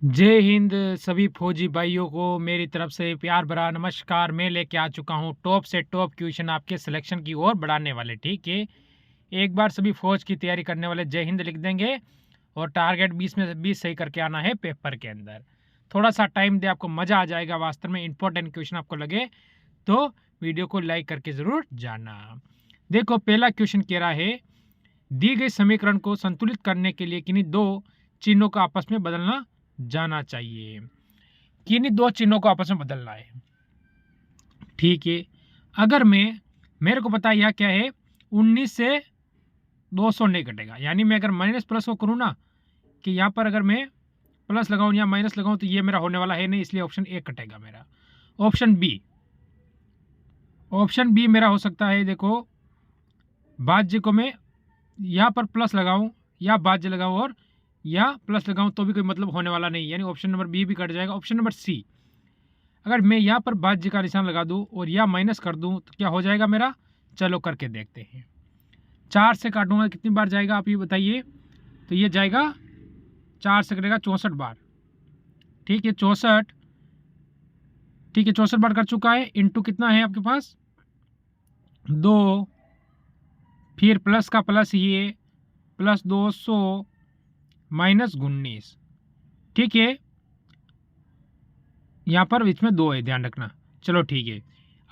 जय हिंद सभी फौजी भाइयों को मेरी तरफ से प्यार भरा नमस्कार। मैं लेके आ चुका हूँ टॉप से टॉप क्वेश्चन आपके सिलेक्शन की ओर बढ़ाने वाले। ठीक है, एक बार सभी फौज की तैयारी करने वाले जय हिंद लिख देंगे और टारगेट 20 में से 20 सही करके आना है पेपर के अंदर। थोड़ा सा टाइम दे, आपको मज़ा आ जाएगा। वास्तव में इंपॉर्टेंट क्वेश्चन आपको लगे तो वीडियो को लाइक करके ज़रूर जाना। देखो, पहला क्वेश्चन कह रहा है दी गई समीकरण को संतुलित करने के लिए किन्हीं दो चिन्हों को आपस में बदलना जाना चाहिए। किन्हीं दो चिन्हों को आपस में बदलना है। ठीक है, अगर मेरे को पता है यह क्या है, 19 से 200 नहीं कटेगा। यानी मैं अगर माइनस प्लस को करूँ ना, कि यहाँ पर अगर मैं प्लस लगाऊँ या माइनस लगाऊँ तो ये मेरा होने वाला है नहीं, इसलिए ऑप्शन ए कटेगा मेरा। ऑप्शन बी मेरा हो सकता है। देखो, भाज्य को मैं यहाँ पर प्लस लगाऊं या भाज्य लगाऊं और या प्लस लगाऊं तो भी कोई मतलब होने वाला नहीं, यानी ऑप्शन नंबर बी भी कट जाएगा। ऑप्शन नंबर सी, अगर मैं यहाँ पर भाज्य का निशान लगा दूं और या माइनस कर दूं तो क्या हो जाएगा मेरा, चलो करके देखते हैं। 4 से काटूंगा कितनी बार जाएगा आप ये बताइए। तो ये जाएगा 4 से कटेगा 64 बार। ठीक है, 64। ठीक है, 64 बार कर चुका है। इंटू कितना है आपके पास, 2, फिर प्लस का प्लस ये प्लस 200 माइनस 19। ठीक है, यहाँ पर बीच में 2 है, ध्यान रखना। चलो ठीक है,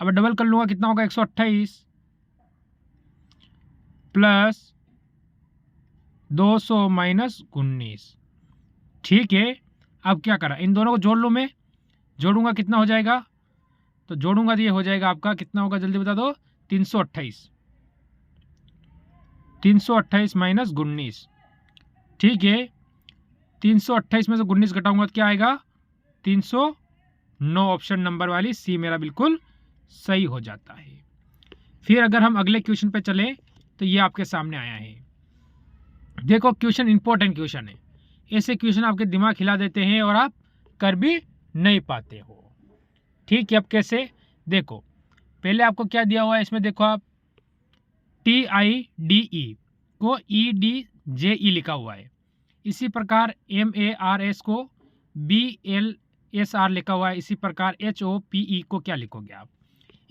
अब डबल कर लूँगा, कितना होगा 128 प्लस 200 माइनस 19। ठीक है, अब क्या करा, इन दोनों को जोड़ लूँ मैं। जोड़ूंगा कितना हो जाएगा, तो जोड़ूंगा तो ये हो जाएगा आपका, कितना होगा जल्दी बता दो, 328 माइनस 19। ठीक है, 328 में से 19 घटाऊंगा तो क्या आएगा, 309। ऑप्शन नंबर वाली सी मेरा बिल्कुल सही हो जाता है। फिर अगर हम अगले क्वेश्चन पे चलें तो ये आपके सामने आया है। देखो, क्वेश्चन इंपॉर्टेंट क्वेश्चन है। ऐसे क्वेश्चन आपके दिमाग हिला देते हैं और आप कर भी नहीं पाते हो। ठीक है, अब कैसे, देखो पहले आपको क्या दिया हुआ है इसमें, देखो आप TIDE को EDJE लिखा हुआ है। इसी प्रकार MARS को BLSR लिखा हुआ है। इसी प्रकार HOPE को क्या लिखोगे आप।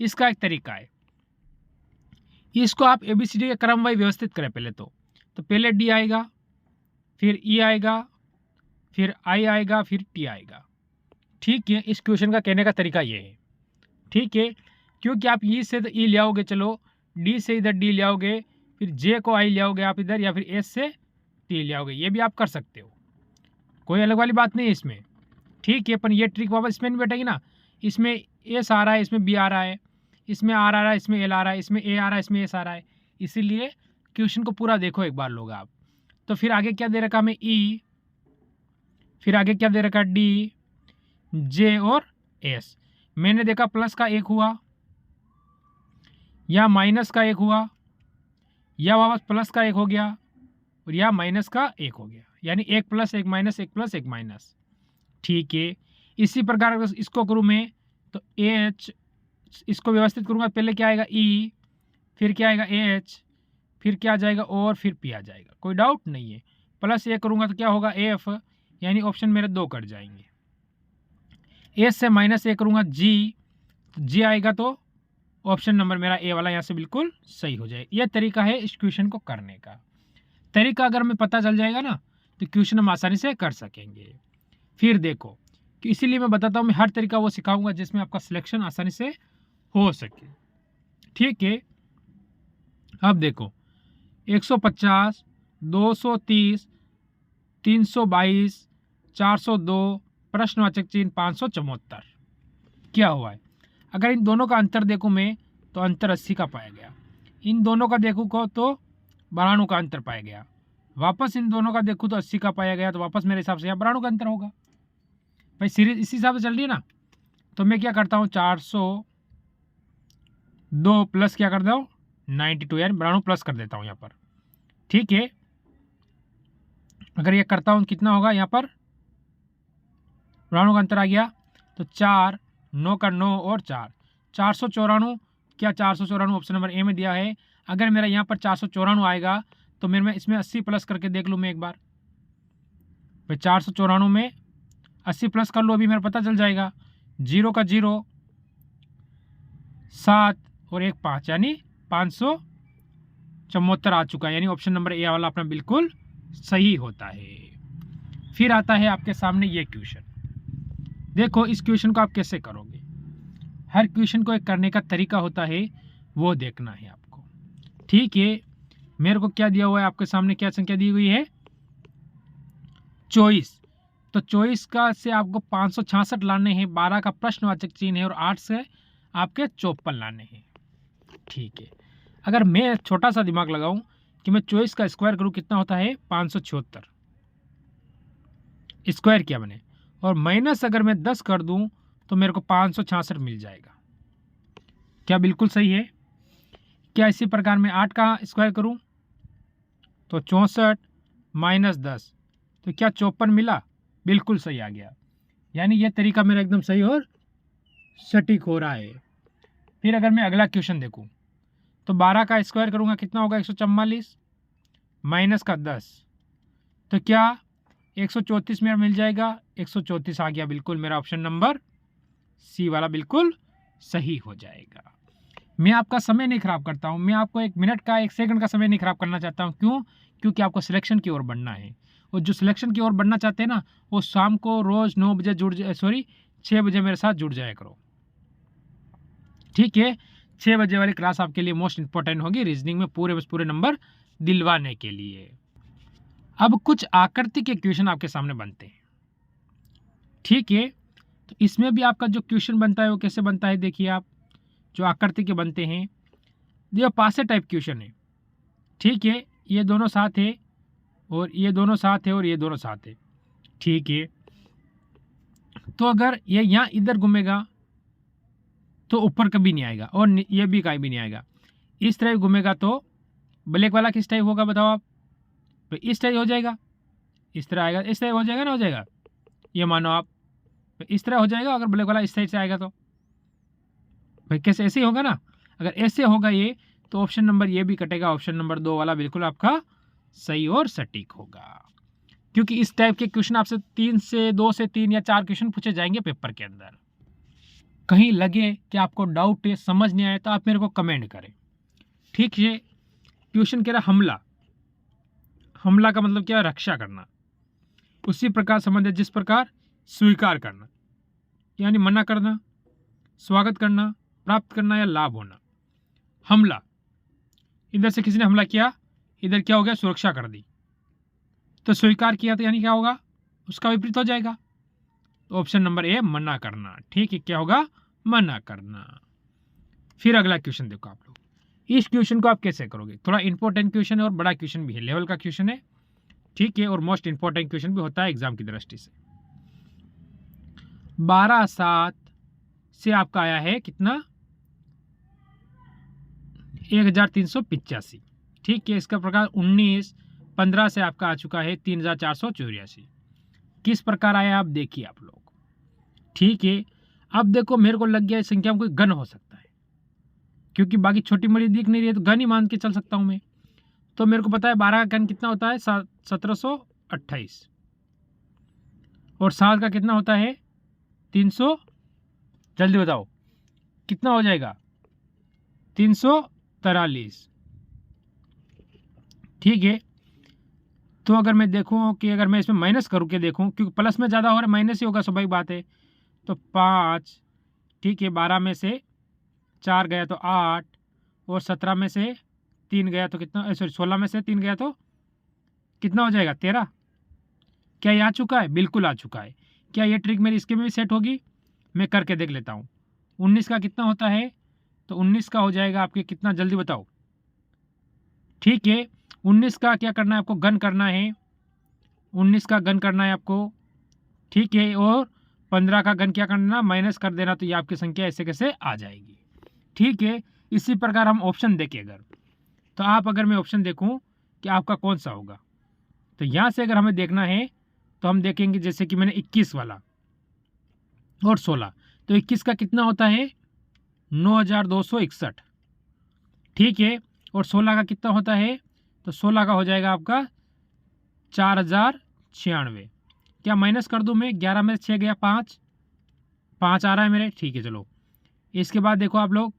इसका एक तरीका है, इसको आप ABCD के क्रम वाइज व्यवस्थित करें पहले तो पहले D आएगा, फिर E आएगा, फिर I आएगा, फिर T आएगा। ठीक है, इस क्वेश्चन का कहने का तरीका ये है। ठीक है, क्योंकि आप E से तो E ले आओगे, चलो D से इधर D ले आओगे, फिर J को I ले आओगे आप इधर, या फिर S से T ले आओगे, ये भी आप कर सकते हो, कोई अलग वाली बात नहीं है इसमें। ठीक है, पर ये ट्रिक वापस इसमें नहीं बैठेगी ना। इसमें S आ रहा है, इसमें B आ रहा है, इसमें R आ रहा है, इसमें L आ रहा है, इसमें A आ रहा है, इसमें S आ रहा है। इसीलिए क्वेश्चन को पूरा देखो एक बार लोग आप। तो फिर आगे क्या दे रखा हमें, E, फिर आगे क्या दे रखा, D, J और S। मैंने देखा प्लस का एक हुआ या माइनस का एक हुआ या वापस प्लस का एक हो गया और या माइनस का एक हो गया, यानी एक प्लस एक माइनस, एक प्लस एक माइनस। ठीक है, इसी प्रकार अगर इसको करूँ मैं तो H, इसको व्यवस्थित करूँगा, पहले क्या आएगा E, फिर क्या आएगा H, फिर क्या आ जाएगा और फिर P आ जाएगा, कोई डाउट नहीं है। प्लस ए करूँगा तो क्या होगा F, यानी ऑप्शन मेरे 2 कट जाएंगे। एस से माइनस ए करूँगा G आएगा, तो ऑप्शन नंबर मेरा ए वाला यहाँ से बिल्कुल सही हो जाए। यह तरीका है इस क्वेश्चन को करने का। तरीका अगर हमें पता चल जाएगा ना तो क्वेश्चन हम आसानी से कर सकेंगे। फिर देखो कि इसीलिए मैं बताता हूँ, मैं हर तरीका वो सिखाऊंगा जिसमें आपका सिलेक्शन आसानी से हो सके। ठीक है, अब देखो 150, 230, 322, 402, प्रश्नवाचक चिन्ह 574। क्या हुआ है, अगर इन दोनों का अंतर देखूं मैं तो अंतर 80 का पाया गया। इन दोनों का देखूं को तो 92 का अंतर पाया गया। वापस इन दोनों का देखूं तो 80 का पाया गया, तो वापस मेरे हिसाब से यहाँ 92 का अंतर होगा। भाई सीरीज इसी हिसाब से चल रही है ना, तो मैं क्या करता हूँ 402 प्लस क्या करता हूँ 92, यानी 92 प्लस कर देता हूँ यहाँ पर। ठीक है, अगर ये करता हूँ कितना होगा यहाँ पर, 92 का अंतर आ गया, तो 4, 9 का 9 और 4, 494। क्या 494 ऑप्शन नंबर ए में दिया है। अगर मेरा यहाँ पर 494 आएगा तो मेरे में इसमें 80 प्लस करके देख लूँ मैं एक बार। भाई 494 में 80 प्लस कर लो, अभी मेरा पता चल जाएगा। 0 का 0 7 और 1 5, यानी 574 आ चुका है, यानी ऑप्शन नंबर ए वाला अपना बिल्कुल सही होता है। फिर आता है आपके सामने ये क्वेश्चन। देखो इस क्वेश्चन को आप कैसे करोगे। हर क्वेश्चन को एक करने का तरीका होता है, वो देखना है आपको। ठीक है, मेरे को क्या दिया हुआ है आपके सामने, क्या संख्या दी हुई है 24। तो 24 का से आपको 566 लाने हैं, 12 का प्रश्नवाचक चिन्ह है और 8 से आपके 54 लाने हैं। ठीक है, अगर मैं छोटा सा दिमाग लगाऊं कि मैं 24 का स्क्वायर करूं, कितना होता है 576 स्क्वायर किया मैंने, और माइनस अगर मैं 10 कर दूं तो मेरे को 566 मिल जाएगा। क्या बिल्कुल सही है? क्या इसी प्रकार मैं 8 का स्क्वायर करूं तो 64 माइनस 10, तो क्या 54 मिला? बिल्कुल सही आ गया। यानी यह तरीका मेरा एकदम सही और सटीक हो रहा है। फिर अगर मैं अगला क्वेश्चन देखूं तो 12 का स्क्वायर करूंगा, कितना होगा 144 माइनस का 10, तो क्या 134 मेरा मिल जाएगा। 134 आ गया, बिल्कुल मेरा ऑप्शन नंबर सी वाला बिल्कुल सही हो जाएगा। मैं आपका समय नहीं खराब करता हूं, मैं आपको 1 मिनट का 1 सेकंड का समय नहीं खराब करना चाहता हूं। क्यों? क्योंकि आपको सिलेक्शन की ओर बढ़ना है, और जो सिलेक्शन की ओर बढ़ना चाहते हैं ना, वो शाम को रोज 9 बजे 6 बजे मेरे साथ जुड़ जाया करो। ठीक है, 6 बजे वाली क्लास आपके लिए मोस्ट इंपॉर्टेंट होगी रीजनिंग में पूरे नंबर दिलवाने के लिए। अब कुछ आकृति के क्वेश्चन आपके सामने बनते हैं। ठीक है, तो इसमें भी आपका जो क्वेश्चन बनता है वो कैसे बनता है, देखिए आप जो आकृति के बनते हैं, ये पासे टाइप क्वेश्चन है। ठीक है, ये दोनों साथ है और ये दोनों साथ है और ये दोनों साथ है। ठीक है, तो अगर ये यहाँ इधर घूमेगा तो ऊपर कभी नहीं आएगा, और ये भी कहीं भी नहीं आएगा। इस तरह घूमेगा तो ब्लैक वाला किस टाइप होगा बताओ आप? तो इस टाइप हो जाएगा, इस तरह आएगा, इस टाइप हो जाएगा ना, हो जाएगा ये मानो आप, तो इस तरह हो जाएगा। अगर ब्लैक वाला इस साइड से आएगा तो भाई कैसे, ऐसे ही होगा ना। अगर ऐसे होगा ये, तो ऑप्शन नंबर ये भी कटेगा, ऑप्शन नंबर 2 वाला बिल्कुल आपका सही और सटीक होगा। क्योंकि इस टाइप के क्वेश्चन आपसे 2 से 3 या 4 क्वेश्चन पूछे जाएंगे पेपर के अंदर। कहीं लगे कि आपको डाउट है, समझ नहीं आया, तो आप मेरे को कमेंट करें। ठीक है, क्वेश्चन कह रहा हमला, हमला का मतलब क्या है, रक्षा करना। उसी प्रकार संबंध है जिस प्रकार स्वीकार करना, यानी मना करना, स्वागत करना, प्राप्त करना या लाभ होना। हमला, इधर से किसी ने हमला किया, इधर क्या हो गया, सुरक्षा कर दी, तो स्वीकार किया तो यानी क्या होगा, उसका विपरीत हो जाएगा। तो ऑप्शन नंबर ए मना करना। ठीक है, क्या होगा, मना करना। फिर अगला क्वेश्चन देखो आप लोग, इस क्वेश्चन को आप कैसे करोगे। थोड़ा इंपॉर्टेंट क्वेश्चन है और बड़ा क्वेश्चन भी है, लेवल का क्वेश्चन है। ठीक है, और मोस्ट इंपॉर्टेंट क्वेश्चन भी होता है एग्जाम की दृष्टि से। 12/7 से आपका आया है कितना, 1385। ठीक है, इसका प्रकार 19/15 से आपका आ चुका है 3484। किस प्रकार आया आप देखिए आप लोग। ठीक है, अब देखो मेरे को लग गया इस संख्या में कोई गण हो सकता है, क्योंकि बाकी छोटी बड़ी दिख नहीं रही है, तो गण ही मान के चल सकता हूं मैं। तो मेरे को पता है 12 का गण कितना होता है 1728, और 7 का कितना होता है 300, जल्दी बताओ कितना हो जाएगा 343। ठीक है, तो अगर मैं देखूं कि अगर मैं इसमें माइनस करूं के देखूं, क्योंकि प्लस में ज़्यादा हो रहा है माइनस ही होगा, स्वाभाविक बात है। तो 5, ठीक है, 12 में से 4 गया तो 8, और 17 में से 3 गया तो कितना, सॉरी 16 में से 3 गया तो कितना हो जाएगा 13। क्या ये आ चुका है? बिल्कुल आ चुका है। क्या ये ट्रिक मेरी इसके में भी सेट होगी? मैं करके देख लेता हूँ। 19 का कितना होता है, तो 19 का हो जाएगा आपके कितना, जल्दी बताओ। ठीक है, 19 का क्या करना है आपको, गण करना है। 19 का गण करना है आपको। ठीक है, और 15 का गण क्या करना, माइनस कर देना, तो ये आपकी संख्या ऐसे कैसे आ जाएगी। ठीक है, इसी प्रकार हम ऑप्शन देखें अगर, तो आप अगर मैं ऑप्शन देखूं कि आपका कौन सा होगा, तो यहाँ से अगर हमें देखना है तो हम देखेंगे जैसे कि मैंने 21 वाला और 16, तो 21 का कितना होता है 9261। ठीक है, और 16 का कितना होता है, तो 16 का हो जाएगा आपका 4096। क्या माइनस कर दूं मैं? 11 में 6 गया 5, 5 आ रहा है मेरे, ठीक है चलो। इसके बाद देखो आप लोग,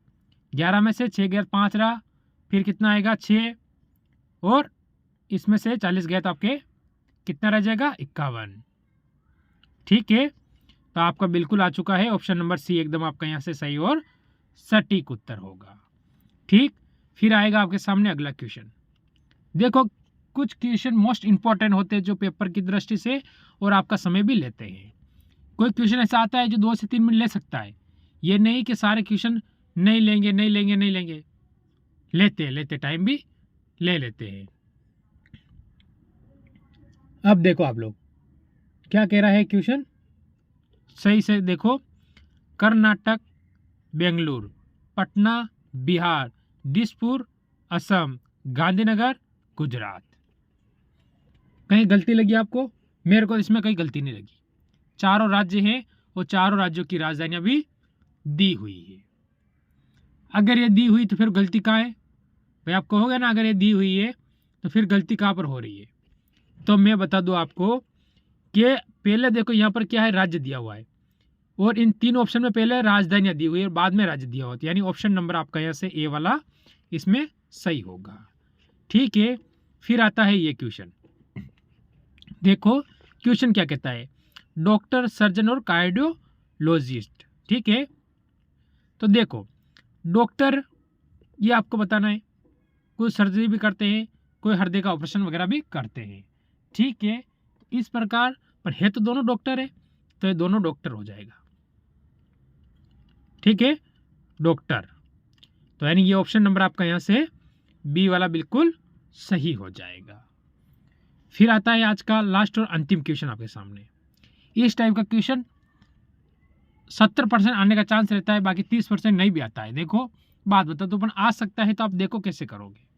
11 में से 6 गया 5 रहा, फिर कितना आएगा 6, और इसमें से 40 गया तो आपके कितना रह जाएगा 51। ठीक है, तो आपका बिल्कुल आ चुका है ऑप्शन नंबर सी, एकदम आपका यहाँ से सही और सटीक उत्तर होगा। ठीक, फिर आएगा आपके सामने अगला क्वेश्चन। देखो कुछ क्वेश्चन मोस्ट इंपॉर्टेंट होते हैं जो पेपर की दृष्टि से और आपका समय भी लेते हैं। कोई क्वेश्चन ऐसा आता है जो 2 से 3 मिनट ले सकता है, ये नहीं कि सारे क्वेश्चन नहीं लेंगे नहीं लेंगे नहीं लेंगे, लेते टाइम भी ले लेते हैं। अब देखो आप लोग क्या कह रहा है क्वेश्चन, सही से देखो। कर्नाटक, बेंगलुरु, पटना बिहार, दिसपुर असम, गांधीनगर गुजरात। कहीं गलती लगी आपको? मेरे को इसमें कहीं गलती नहीं लगी। चारों राज्य हैं और चारों राज्यों की राजधानियां भी दी हुई है। अगर ये दी हुई तो फिर गलती कहाँ है भाई? आप कहोगे ना अगर ये दी हुई है तो फिर गलती कहाँ पर हो रही है? तो मैं बता दूं आपको कि पहले देखो यहाँ पर क्या है, राज्य दिया हुआ है, और इन 3 ऑप्शन में पहले राजधानियां दी हुई है और बाद में राज्य दिया हुआ है, यानी ऑप्शन नंबर आपका यहाँ से ए वाला इसमें सही होगा। ठीक है, फिर आता है ये क्वेश्चन। देखो क्वेश्चन क्या कहता है, डॉक्टर, सर्जन और कार्डियोलॉजिस्ट। ठीक है, तो देखो डॉक्टर ये आपको बताना है, कोई सर्जरी भी करते हैं, कोई हृदय का ऑपरेशन वगैरह भी करते हैं। ठीक है, इस प्रकार पर है तो दोनों डॉक्टर है, तो ये दोनों डॉक्टर हो जाएगा। ठीक है, डॉक्टर, तो यानी ये ऑप्शन नंबर आपका यहाँ से बी वाला बिल्कुल सही हो जाएगा। फिर आता है आज का लास्ट और अंतिम क्वेश्चन आपके सामने। इस टाइप का क्वेश्चन 70% आने का चांस रहता है, बाकी 30% नहीं भी आता है। देखो बात बता दो, आ सकता है तो आप देखो कैसे करोगे।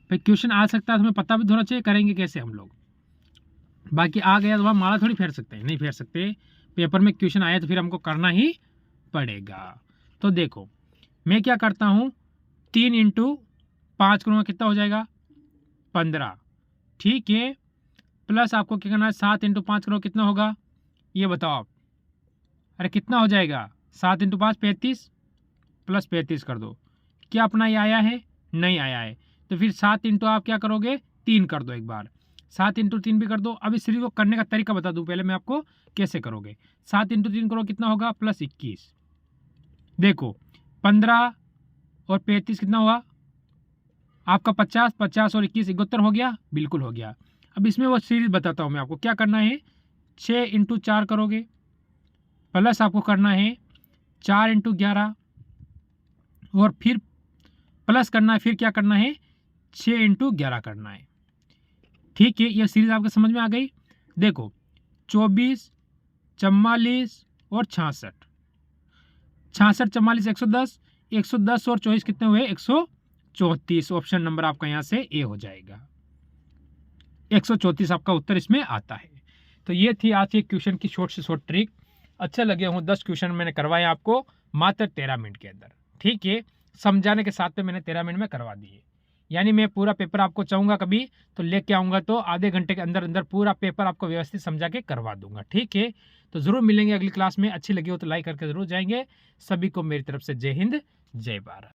फिर क्वेश्चन आ सकता है तो हमें पता भी होना चाहिए करेंगे कैसे हम लोग। बाकी आ गया तो वहाँ माला थोड़ी फेर सकते हैं, नहीं फेर सकते। पेपर में क्वेश्चन आया तो फिर हमको करना ही पड़ेगा। तो देखो मैं क्या करता हूँ, 3 × 5 करूँगा, कितना हो जाएगा 15। ठीक है, प्लस आपको क्या करना है, 7 × 5 करो, कितना होगा ये बताओ आप। अरे कितना हो जाएगा, 7 × 5 35, प्लस 35 कर दो। क्या अपना ये आया है? नहीं आया है, तो फिर 7 × आप क्या करोगे 3 कर दो, एक बार 7 × 3 भी कर दो। अब इस सीरीज को करने का तरीका बता दूं पहले मैं आपको कैसे करोगे। 7 × 3 करो, कितना होगा प्लस 21। देखो 15 और 35 कितना हुआ आपका 50, 50 और 21 71 हो गया, बिल्कुल हो गया। अब इसमें वो सीरीज बताता हूँ मैं आपको क्या करना है। 6 × 4 करोगे, प्लस आपको करना है 4 × 11, और फिर प्लस करना है, फिर क्या करना है 6 × 11 करना है। ठीक है, ये सीरीज आपके समझ में आ गई। देखो 24, 44 और 66, 66, 44, 110, 110 और 24 कितने हुए 134। ऑप्शन नंबर आपका यहाँ से ए हो जाएगा, 134 आपका उत्तर इसमें आता है। तो ये थी आज के क्वेश्चन की शॉर्ट से शॉर्ट ट्रिक। अच्छा लगे हूँ, 10 क्वेश्चन मैंने करवाए आपको मात्र 13 मिनट के अंदर। ठीक है, समझाने के साथ में मैंने 13 मिनट में करवा दिए। यानी मैं पूरा पेपर आपको चाहूँगा कभी तो लेके आऊँगा तो आधे घंटे के अंदर अंदर पूरा पेपर आपको व्यवस्थित समझा के करवा दूंगा। ठीक है, तो ज़रूर मिलेंगे अगली क्लास में। अच्छी लगी हो तो लाइक करके ज़रूर जाएंगे। सभी को मेरी तरफ से जय हिंद, जय भारत।